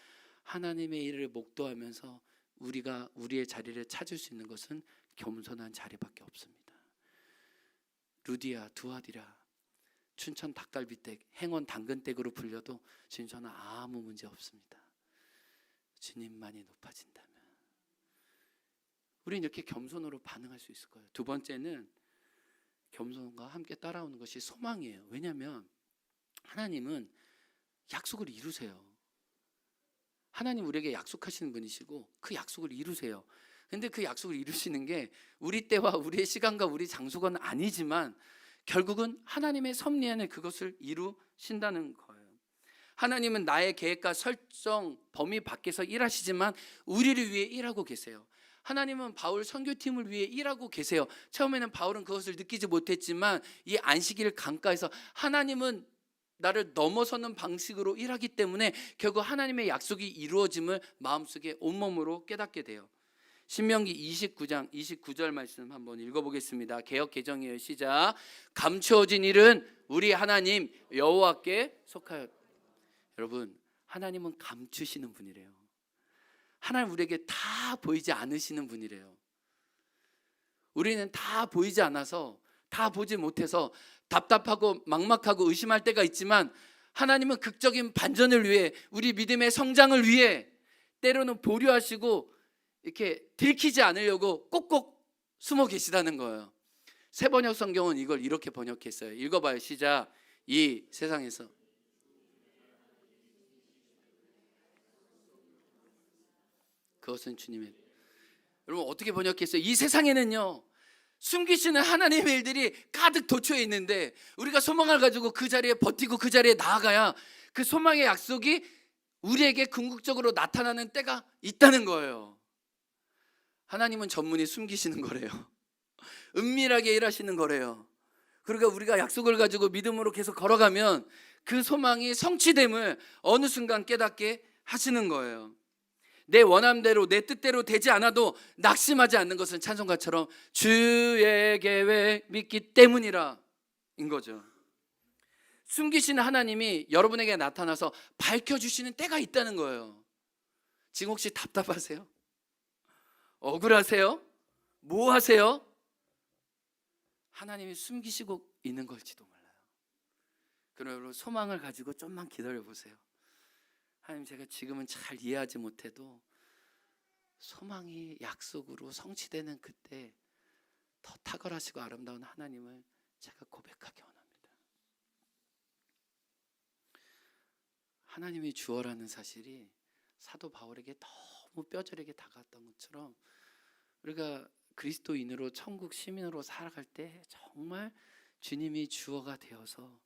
하나님의 일을 목도하면서 우리가 우리의 자리를 찾을 수 있는 것은 겸손한 자리밖에 없습니다. 루디아, 두아디라, 춘천 닭갈비댁, 행원 당근댁으로 불려도 지금 저는 아무 문제 없습니다. 주님만이 높아진다면 우리는 이렇게 겸손으로 반응할 수 있을 거예요. 두 번째는 겸손과 함께 따라오는 것이 소망이에요. 왜냐하면 하나님은 약속을 이루세요. 하나님 우리에게 약속하시는 분이시고 그 약속을 이루세요. 근데 그 약속을 이루시는 게 우리 때와 우리의 시간과 우리 장소가 아니지만 결국은 하나님의 섭리 안에 그것을 이루신다는 거예요. 하나님은 나의 계획과 설정 범위 밖에서 일하시지만 우리를 위해 일하고 계세요. 하나님은 바울 선교팀을 위해 일하고 계세요. 처음에는 바울은 그것을 느끼지 못했지만 이 안식일을 강가에서 하나님은 나를 넘어서는 방식으로 일하기 때문에 결국 하나님의 약속이 이루어짐을 마음속에 온몸으로 깨닫게 돼요. 신명기 29장 29절 말씀 한번 읽어보겠습니다. 개역 개정이에요. 시작. 감추어진 일은 우리 하나님 여호와께 속하였. 여러분, 하나님은 감추시는 분이래요. 하나님 우리에게 다 보이지 않으시는 분이래요. 우리는 다 보이지 않아서, 다 보지 못해서 답답하고 막막하고 의심할 때가 있지만 하나님은 극적인 반전을 위해, 우리 믿음의 성장을 위해 때로는 보류하시고 이렇게 들키지 않으려고 꼭꼭 숨어 계시다는 거예요. 새번역 성경은 이걸 이렇게 번역했어요. 읽어봐요. 시작. 이 세상에서 그것은 주님의. 여러분 어떻게 번역했어요? 이 세상에는요 숨기시는 하나님의 일들이 가득 도처에 있는데 우리가 소망을 가지고 그 자리에 버티고 그 자리에 나아가야 그 소망의 약속이 우리에게 궁극적으로 나타나는 때가 있다는 거예요. 하나님은 전문히 숨기시는 거래요. 은밀하게 일하시는 거래요. 그러니까 우리가 약속을 가지고 믿음으로 계속 걸어가면 그 소망이 성취됨을 어느 순간 깨닫게 하시는 거예요. 내 원함대로 내 뜻대로 되지 않아도 낙심하지 않는 것은 찬송가처럼 주의 계획 믿기 때문이라 인 거죠. 숨기시는 하나님이 여러분에게 나타나서 밝혀주시는 때가 있다는 거예요. 지금 혹시 답답하세요? 억울하세요? 뭐 하세요? 하나님이 숨기시고 있는 걸지도 몰라요. 그러므로 소망을 가지고 좀만 기다려 보세요. 하나님, 제가 지금은 잘 이해하지 못해도 소망이 약속으로 성취되는 그때 더 탁월하시고 아름다운 하나님을 제가 고백하기 원합니다. 하나님이 주어라는 사실이 사도 바울에게 너무 뼈저리게 다가왔던 것처럼 우리가 그리스도인으로 천국 시민으로 살아갈 때 정말 주님이 주어가 되어서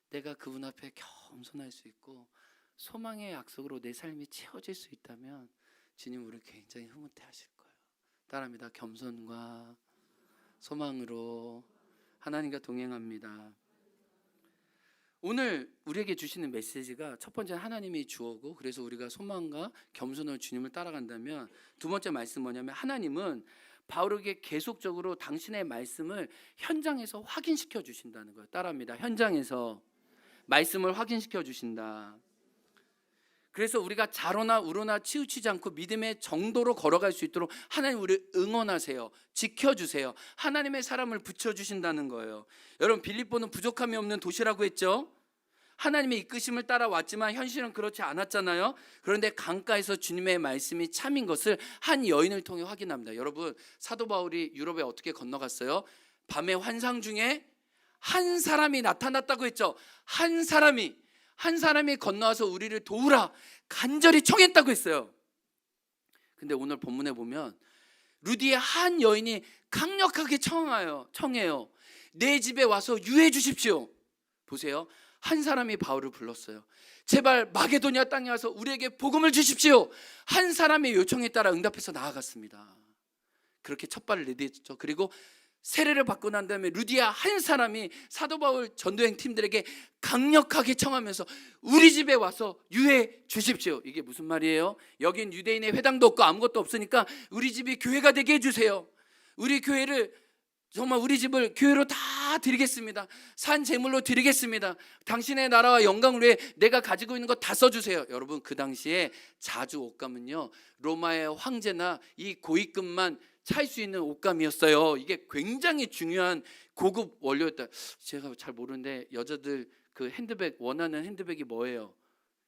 내가 그분 앞에 겸손할 수 있고 소망의 약속으로 내 삶이 채워질 수 있다면 주님 우리를 굉장히 흐뭇해 하실 거예요. 따라합니다. 겸손과 소망으로 하나님과 동행합니다. 오늘 우리에게 주시는 메시지가 첫 번째 하나님이 주어고, 그래서 우리가 소망과 겸손으로 주님을 따라간다면, 두 번째 말씀 뭐냐면 하나님은 바울에게 계속적으로 당신의 말씀을 현장에서 확인시켜 주신다는 거예요. 따라합니다. 현장에서 말씀을 확인시켜 주신다. 그래서 우리가 자로나 우로나 치우치지 않고 믿음의 정도로 걸어갈 수 있도록 하나님 우리를 응원하세요. 지켜주세요. 하나님의 사람을 붙여주신다는 거예요. 여러분, 빌립보는 부족함이 없는 도시라고 했죠. 하나님의 이끄심을 따라왔지만 현실은 그렇지 않았잖아요. 그런데 강가에서 주님의 말씀이 참인 것을 한 여인을 통해 확인합니다. 여러분, 사도 바울이 유럽에 어떻게 건너갔어요? 밤의 환상 중에 한 사람이 나타났다고 했죠. 한 사람이 건너와서 우리를 도우라 간절히 청했다고 했어요. 근데 오늘 본문에 보면 루디의 한 여인이 강력하게 청해요. 내 집에 와서 유해 주십시오. 보세요. 한 사람이 바울을 불렀어요. 제발 마게도냐 땅에 와서 우리에게 복음을 주십시오. 한 사람의 요청에 따라 응답해서 나아갔습니다. 그렇게 첫 발을 내딛었죠. 그리고 세례를 받고 난 다음에 루디아 한 사람이 사도 바울 전도행 팀들에게 강력하게 청하면서 우리 집에 와서 유해 주십시오. 이게 무슨 말이에요? 여긴 유대인의 회당도 없고 아무것도 없으니까 우리 집이 교회가 되게 해주세요. 우리 교회를 정말 우리 집을 교회로 다 드리겠습니다. 산 제물로 드리겠습니다. 당신의 나라와 영광을 위해 내가 가지고 있는 거 다 써주세요. 여러분, 그 당시에 자주 옷감은요 로마의 황제나 이 고위급만 찰 수 있는 옷감이었어요. 이게 굉장히 중요한 고급 원료였다. 제가 잘 모르는데 여자들 그 핸드백 원하는 핸드백이 뭐예요?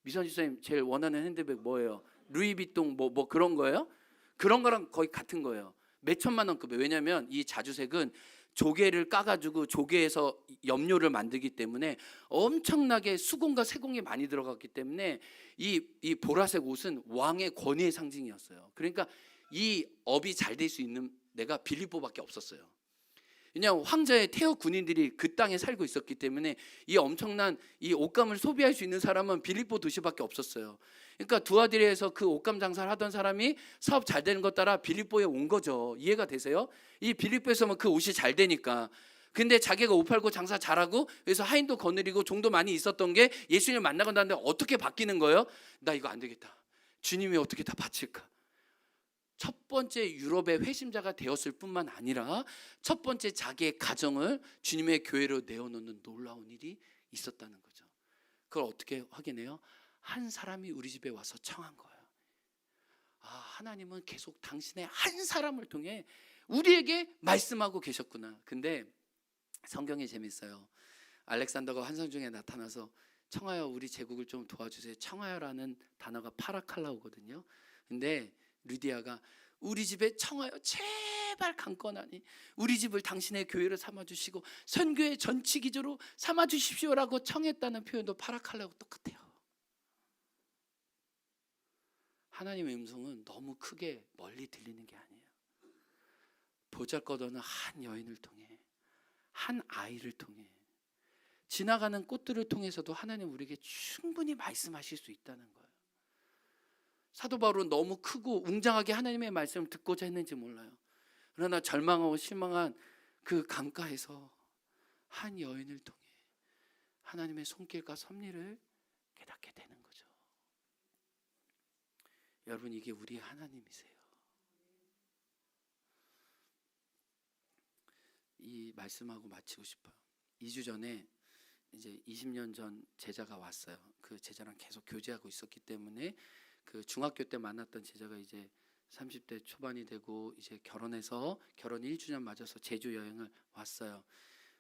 미선 지사님 제일 원하는 핸드백 뭐예요? 루이비통 뭐 그런 거예요? 그런 거랑 거의 같은 거예요. 몇 천만 원급이에요. 왜냐하면 이 자주색은 조개를 까가지고 조개에서 염료를 만들기 때문에 엄청나게 수공과 세공이 많이 들어갔기 때문에 이 보라색 옷은 왕의 권위의 상징이었어요. 그러니까 이 업이 잘 될 수 있는 데가 빌립보밖에 없었어요. 그냥 황제의 태어 군인들이 그 땅에 살고 있었기 때문에 이 엄청난 이 옷감을 소비할 수 있는 사람은 빌립보 도시밖에 없었어요. 그러니까 두아디레에서 그 옷감 장사를 하던 사람이 사업 잘 되는 것 따라 빌립보에 온 거죠. 이해가 되세요? 이 빌립보에서만 그 옷이 잘 되니까. 근데 자기가 옷 팔고 장사 잘하고 그래서 하인도 거느리고 종도 많이 있었던 게 예수님을 만나고 나는데 어떻게 바뀌는 거예요? 나 이거 안 되겠다. 주님이 어떻게 다 바칠까? 첫 번째 유럽의 회심자가 되었을 뿐만 아니라 첫 번째 자기의 가정을 주님의 교회로 내어놓는 놀라운 일이 있었다는 거죠. 그걸 어떻게 확인해요? 한 사람이 우리 집에 와서 청한 거예요. 하나님은 계속 당신의 한 사람을 통해 우리에게 말씀하고 계셨구나. 근데 성경이 재밌어요. 알렉산더가 환상 중에 나타나서 청하여 우리 제국을 좀 도와주세요. 청하여라는 단어가 파라칼라오거든요. 근데 루디아가 우리 집에 청하여 제발 강건하니 우리 집을 당신의 교회로 삼아주시고 선교의 전치기조로 삼아주십시오라고 청했다는 표현도 파라칼라하고 똑같아요. 하나님의 음성은 너무 크게 멀리 들리는 게 아니에요. 보잘것없는 한 여인을 통해, 한 아이를 통해, 지나가는 꽃들을 통해서도 하나님 우리에게 충분히 말씀하실 수 있다는 거예요. 사도 바울은 너무 크고 웅장하게 하나님의 말씀을 듣고자 했는지 몰라요. 그러나 절망하고 실망한 그 강가에서 한 여인을 통해 하나님의 손길과 섭리를 깨닫게 되는 거죠. 여러분, 이게 우리의 하나님이세요. 이 말씀하고 마치고 싶어요. 2주 전에 이제 20년 전 제자가 왔어요. 그 제자랑 계속 교제하고 있었기 때문에 그 중학교 때 만났던 제자가 이제 30대 초반이 되고 이제 결혼해서 결혼 1주년 맞아서 제주 여행을 왔어요.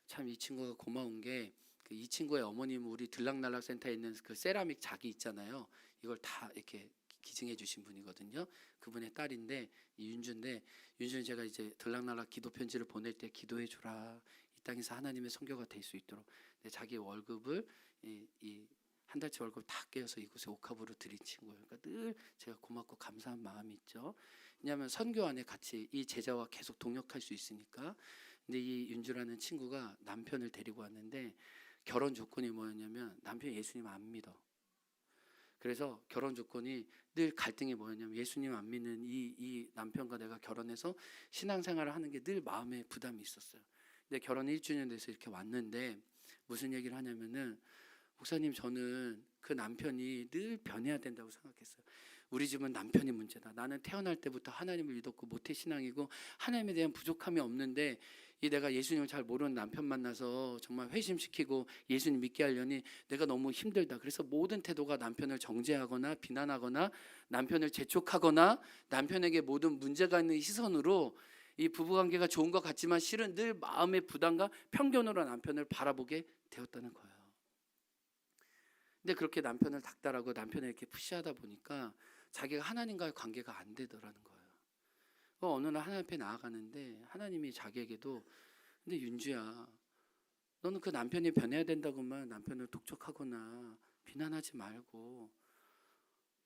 참 이 친구가 고마운 게 그 이 친구의 어머님은 우리 들락날락 센터에 있는 그 세라믹 자기 있잖아요. 이걸 다 이렇게 기증해 주신 분이거든요. 그분의 딸인데 윤주인데, 윤주는 제가 이제 들락날락 기도 편지를 보낼 때 기도해 주라. 이 땅에서 하나님의 선교가 될 수 있도록. 근데 자기 월급을 이 한 달치 월급 다 깨어서 이곳에 옥합으로 드린 친구예요. 그러니까 늘 제가 고맙고 감사한 마음이 있죠. 왜냐하면 선교 안에 같이 이 제자와 계속 동역할 수 있으니까. 근데 이 윤주라는 친구가 남편을 데리고 왔는데 결혼 조건이 뭐였냐면 남편이 예수님 안 믿어. 그래서 결혼 조건이 늘 갈등이 뭐였냐면 예수님 안 믿는 이 남편과 내가 결혼해서 신앙생활을 하는 게 늘 마음에 부담이 있었어요. 근데 결혼 1주년 돼서 이렇게 왔는데 무슨 얘기를 하냐면은, 목사님, 저는 그 남편이 늘 변해야 된다고 생각했어요. 우리 집은 남편이 문제다. 나는 태어날 때부터 하나님을 믿었고 모태신앙이고 하나님에 대한 부족함이 없는데 이 내가 예수님을 잘 모르는 남편 만나서 정말 회심시키고 예수님 믿게 하려니 내가 너무 힘들다. 그래서 모든 태도가 남편을 정죄하거나 비난하거나 남편을 재촉하거나 남편에게 모든 문제가 있는 시선으로, 이 부부관계가 좋은 것 같지만 실은 늘 마음의 부담과 편견으로 남편을 바라보게 되었다는 거예요. 근데 그렇게 남편을 닥달하고 남편을 이렇게 푸시하다 보니까 자기가 하나님과의 관계가 안 되더라는 거예요. 어느 날 하나님 앞에 나아가는데 하나님이 자기에게도, 근데 윤주야, 너는 그 남편이 변해야 된다고만 남편을 독촉하거나 비난하지 말고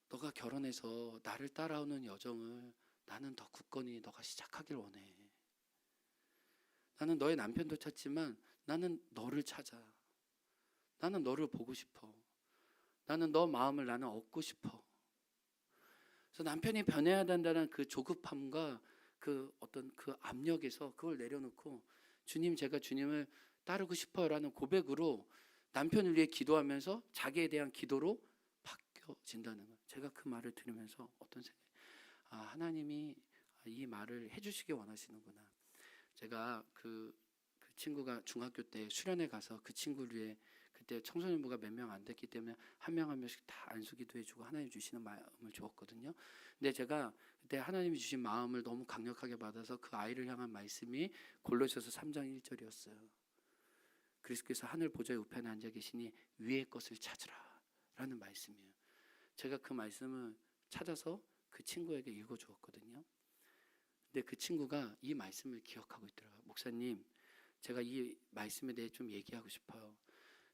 너가 결혼해서 나를 따라오는 여정을 나는 더 굳건히 너가 시작하길 원해. 나는 너의 남편도 찾지만 나는 너를 찾아. 나는 너를 보고 싶어. 나는 너 마음을 나는 얻고 싶어. 그래서 남편이 변해야 된다는 그 조급함과 그 어떤 그 압력에서 그걸 내려놓고, 주님, 제가 주님을 따르고 싶어요라는 고백으로 남편을 위해 기도하면서 자기에 대한 기도로 바뀌어진다는 거예요. 제가 그 말을 들으면서 어떤 생각이, 하나님이 이 말을 해주시기 원하시는구나. 제가 그 친구가 중학교 때 수련회 가서 그 친구를 위해, 그때 청소년부가 몇 명 안 됐기 때문에 한 명 한 명씩 다 안수기도 해주고 하나님 주시는 마음을 주었거든요. 근데 제가 그때 하나님이 주신 마음을 너무 강력하게 받아서 그 아이를 향한 말씀이 골로새서 3장 1절이었어요. 그리스도께서 하늘 보좌의 우편에 앉아 계시니 위의 것을 찾으라 라는 말씀이에요. 제가 그 말씀을 찾아서 그 친구에게 읽어주었거든요. 근데 그 친구가 이 말씀을 기억하고 있더라고요. 목사님, 제가 이 말씀에 대해 좀 얘기하고 싶어요.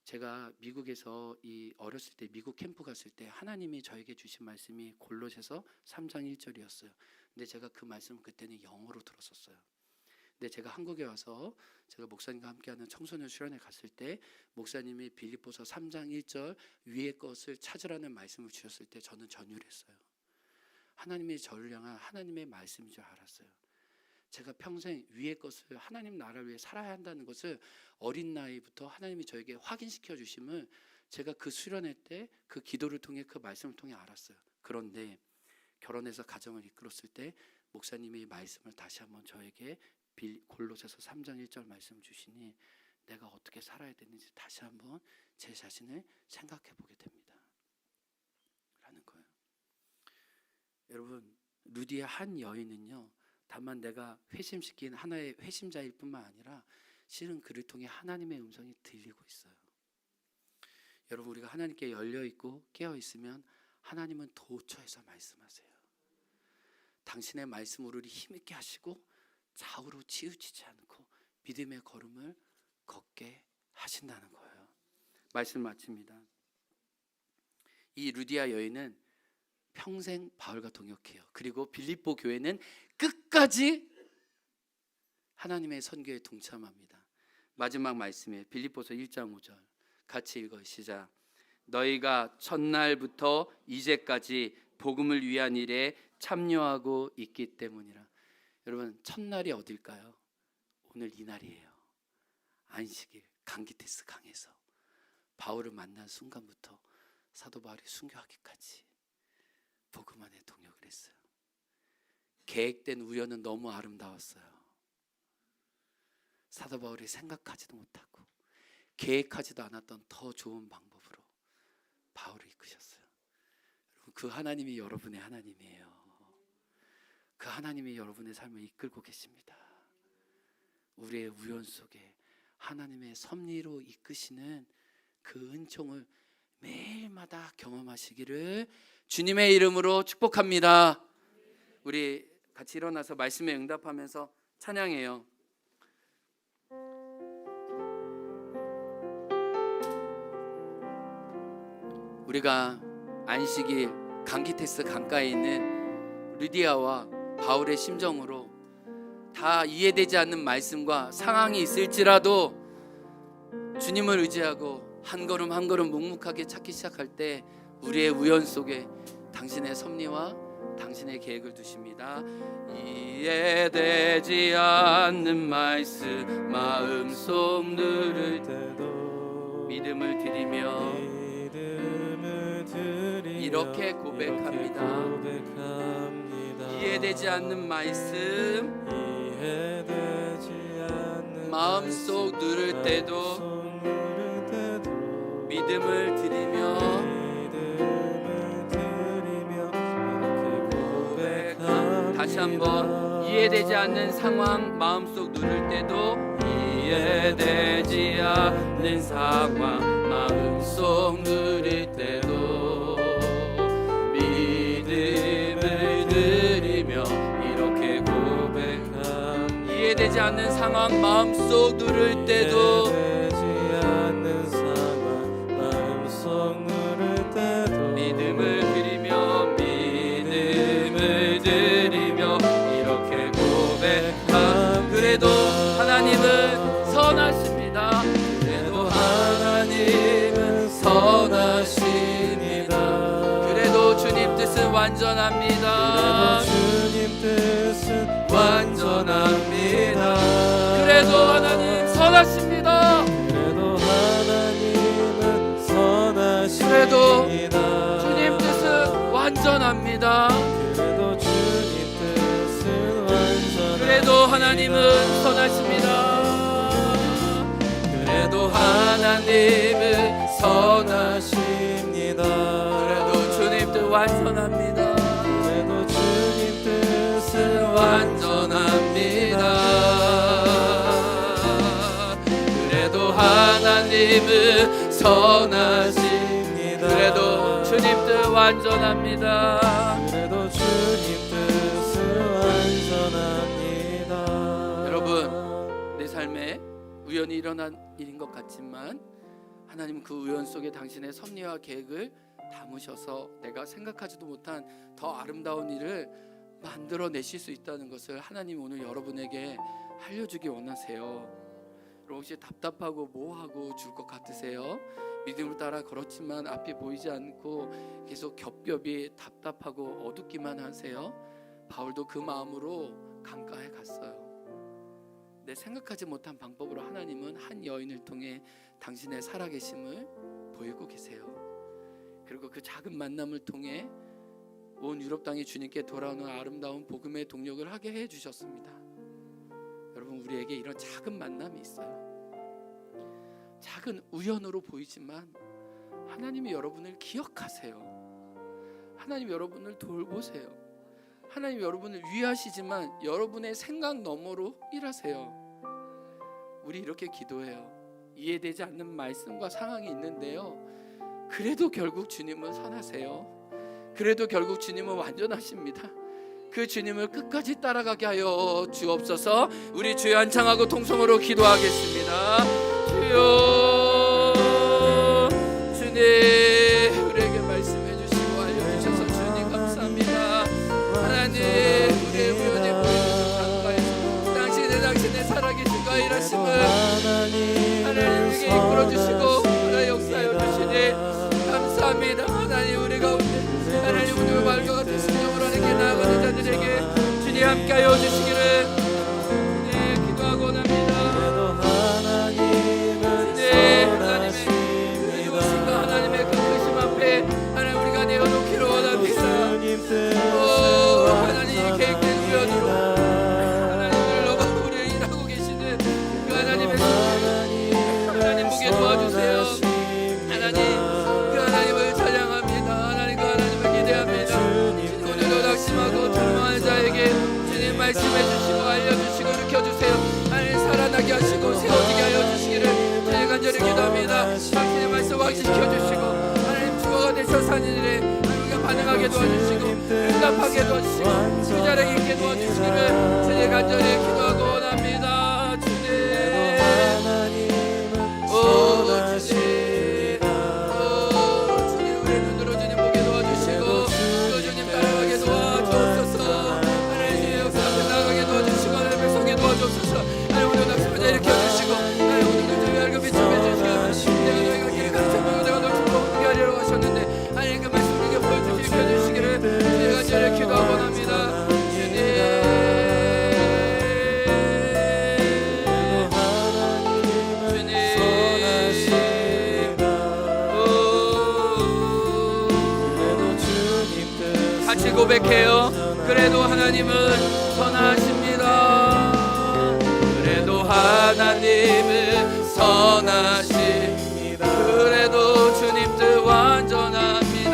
제가 미국에서 어렸을 때 미국 캠프 갔을 때 하나님이 저에게 주신 말씀이 골로새서 3장 1절이었어요. 근데 제가 그 말씀을 그때는 영어로 들었었어요. 근데 제가 한국에 와서 제가 목사님과 함께하는 청소년 수련회 갔을 때 목사님이 빌립보서 3장 1절 위의 것을 찾으라는 말씀을 주셨을 때 저는 전율했어요. 하나님이 저를 향한 하나님의 말씀인 줄 알았어요. 제가 평생 위의 것을, 하나님 나라를 위해 살아야 한다는 것을 어린 나이부터 하나님이 저에게 확인시켜 주심을 제가 그 수련회 때 그 기도를 통해 그 말씀을 통해 알았어요. 그런데 결혼해서 가정을 이끌었을 때 목사님이 말씀을 다시 한번 저에게 골로새서 3장 1절 말씀 주시니 내가 어떻게 살아야 되는지 다시 한번 제 자신을 생각해 보게 됩니다 라는 거예요. 여러분, 루디의 한 여인은요, 다만 내가 회심시킨 하나의 회심자일 뿐만 아니라 실은 그를 통해 하나님의 음성이 들리고 있어요. 여러분, 우리가 하나님께 열려있고 깨어있으면 하나님은 도처에서 말씀하세요. 당신의 말씀으로 우리 힘있게 하시고 좌우로 치우치지 않고 믿음의 걸음을 걷게 하신다는 거예요. 말씀 마칩니다. 이 루디아 여인은 평생 바울과 동역해요. 그리고 빌립보 교회는 끝까지 하나님의 선교에 동참합니다. 마지막 말씀이에요. 빌립보서 1장 5절 같이 읽어요. 시작. 너희가 첫날부터 이제까지 복음을 위한 일에 참여하고 있기 때문이라. 여러분, 첫날이 어딜까요? 오늘 이 날이에요. 안식일 강기테스 강에서 바울을 만난 순간부터 사도 바울이 순교하기까지 복음 안에 동역을 했어요. 계획된 우연은 너무 아름다웠어요. 사도 바울이 생각하지도 못하고 계획하지도 않았던 더 좋은 방법으로 바울을 이끄셨어요. 여러분, 그 하나님이 여러분의 하나님이에요. 그 하나님이 여러분의 삶을 이끌고 계십니다. 우리의 우연 속에 하나님의 섭리로 이끄시는 그 은총을 매일마다 경험하시기를 주님의 이름으로 축복합니다. 우리 같이 일어나서 말씀에 응답하면서 찬양해요. 우리가 안식일 강기테스 강가에 있는 리디아와 바울의 심정으로 다 이해되지 않는 말씀과 상황이 있을지라도 주님을 의지하고 한 걸음 한 걸음 묵묵하게 찾기 시작할 때 우리의 우연 속에 당신의 섭리와 당신의 계획을 두십니다. 이해되지 않는 말씀 마음속 누를 때도 믿음을 드리며 이렇게 고백합니다. 이해되지 않는 말씀 마음속 누를 때도 믿음을 드리며 다시 한번 이해되지 않는 상황 마음속 누를 때도 이해되지 않는 상황 마음속 누릴 때도 믿음을 드리며 이렇게 고백함. 이해되지 않는 상황 마음속 누를 때도 믿음을 드리며 믿음을 드리며 이렇게 고백함. 그래도 하나님은 선하십니다. 그래도 하나님은 선하십니다. 그래도 주님 뜻은 완전합니다. 주님 뜻은 완전합니다. 그래도 하나님 선하십니다. 그래도 하나님은 선하십니다. 그래도 주님 뜻은 완전합니다. 그래도 주님 뜻은 완전합니다. 그래도 하나님은 선하십니다. 그래도 하나님은 선하십니다. 그래도 주님 뜻 완전합니다. 그래도 주님 뜻은 완전합니다. 그래도 하나님은 선하십니다. 그래도 주님 뜻 완전합니다. 그래도 주님 뜻은 완전합니다. 여러분, 내 삶에 우연히 일어난 일인 것 같지만 하나님은 그 우연 속에 당신의 섭리와 계획을 담으셔서 내가 생각하지도 못한 더 아름다운 일을 만들어내실 수 있다는 것을 하나님이 오늘 여러분에게 알려주기 원하세요. 여러분, 혹시 답답하고 뭐하고 줄 것 같으세요? 믿음을 따라 걸었지만 앞이 보이지 않고 계속 겹겹이 답답하고 어둡기만 하세요? 바울도 그 마음으로 강가에 갔어요. 내 생각하지 못한 방법으로 하나님은 한 여인을 통해 당신의 살아계심을 보이고 계세요. 그리고 그 작은 만남을 통해 온 유럽 땅이 주님께 돌아오는 아름다운 복음의 동력을 하게 해주셨습니다. 여러분, 우리에게 이런 작은 만남이 있어요. 작은 우연으로 보이지만 하나님이 여러분을 기억하세요. 하나님 여러분을 돌보세요. 하나님 여러분을 위하시지만 여러분의 생각 너머로 일하세요. 우리 이렇게 기도해요. 이해되지 않는 말씀과 상황이 있는데요, 그래도 결국 주님은 선하세요. 그래도 결국 주님은 완전하십니다. 그 주님을 끝까지 따라가게 하여 주옵소서. 우리 주여 한창하고 통성으로 기도하겠습니다. 주여, 주님 우리에게 말씀해 주시고 알려주셔서 주님 감사합니다. 하나님, 우리의 우연히 보이는 강가에서 당신의 살아계신과 일하심을 하나님에게 이끌어주시고 하나의 역사여 주시니 감사합니다. 하나님, 우리 가운데 하나님 오늘 말과 같은 심령으로 하나님께 나아가는 자들에게 주님 함께하여 주시기를 주님 기도하고 원합니다. 주님, 하나님의 이루신과 하나님의 반응하게 도와주시고 응답하게 도와주시고 주자력 있게 도와주시기를 주님 간절히 기도하고 원합니다. 주님, 주님 우리의 눈으로 주님 보게 도와주시고 또 주님 따라가게 도와주옵소서. 하나님 주의 역사 앞에 나가게 도와주시고 하나님의 속에 도와주옵소서. 하나님 오늘 낙심하자 일으켜주시고 하나님 오늘 주의 밝은 빛을 비춰주시고 내가 너희가 길을 가르쳐주고 내가 너를 축복하게 하리라고 하셨는데 하나님 그 말씀 우리에게 보여주시고 일으켜주시기를 주님 간절히 기도하고 원합니다. 같이 고백해요. 그래도 하나님은 선하십니다. 그래도 하나님은 선하십니다. 그래도 주님 뜻 완전합니다.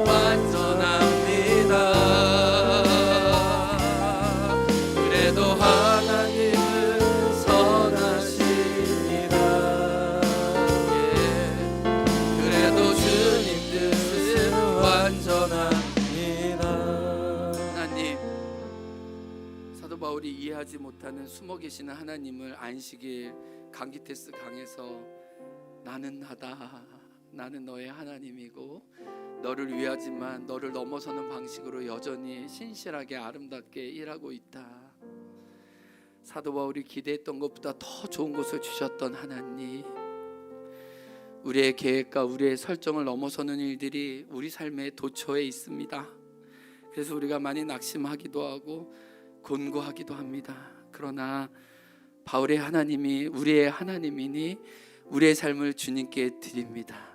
완전합니다. 그래도 하나님은 선하십니다. 그래도 주님 뜻은 완전합니다. 하나님, 사도 바울이 이해하지 못하는 숨어 계시는 하나님을 안식일 강기테스 강에서 나는 나다, 나는 너의 하나님이고 너를 위하지만 너를 넘어서는 방식으로 여전히 신실하게 아름답게 일하고 있다. 사도 바울이 기대했던 것보다 더 좋은 것을 주셨던 하나님, 우리의 계획과 우리의 설정을 넘어서는 일들이 우리 삶의 도처에 있습니다. 그래서 우리가 많이 낙심하기도 하고 곤고하기도 합니다. 그러나 바울의 하나님이 우리의 하나님이니 우리의 삶을 주님께 드립니다.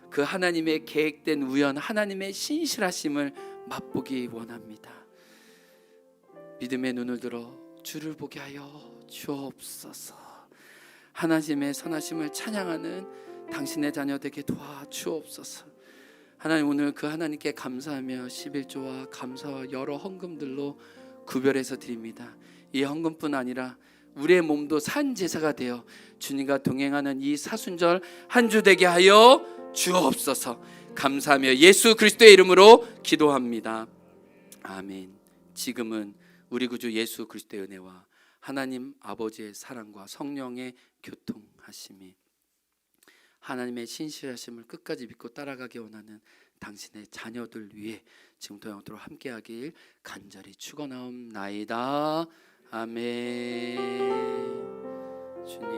그 하나님의 계획된 우연, 하나님의 신실하심을 맛보기 원합니다. 믿음의 눈을 들어 주를 보게 하여 주옵소서. 하나님의 선하심을 찬양하는 당신의 자녀 되게 도와주옵소서. 하나님, 오늘 그 하나님께 감사하며 11조와 감사와 여러 헌금들로 구별해서 드립니다. 이 헌금뿐 아니라 우리의 몸도 산 제사가 되어 주님과 동행하는 이 사순절 한 주 되게 하여 주옵소서. 감사하며 예수 그리스도의 이름으로 기도합니다. 아멘. 지금은 우리 구주 예수 그리스도의 은혜와 하나님 아버지의 사랑과 성령의 교통하심이 하나님의 신실하심을 끝까지 믿고 따라가기 원하는 당신의 자녀들 위해 지금부터 영원토록 함께하길 간절히 축원하옵나이다. 아멘. 주님.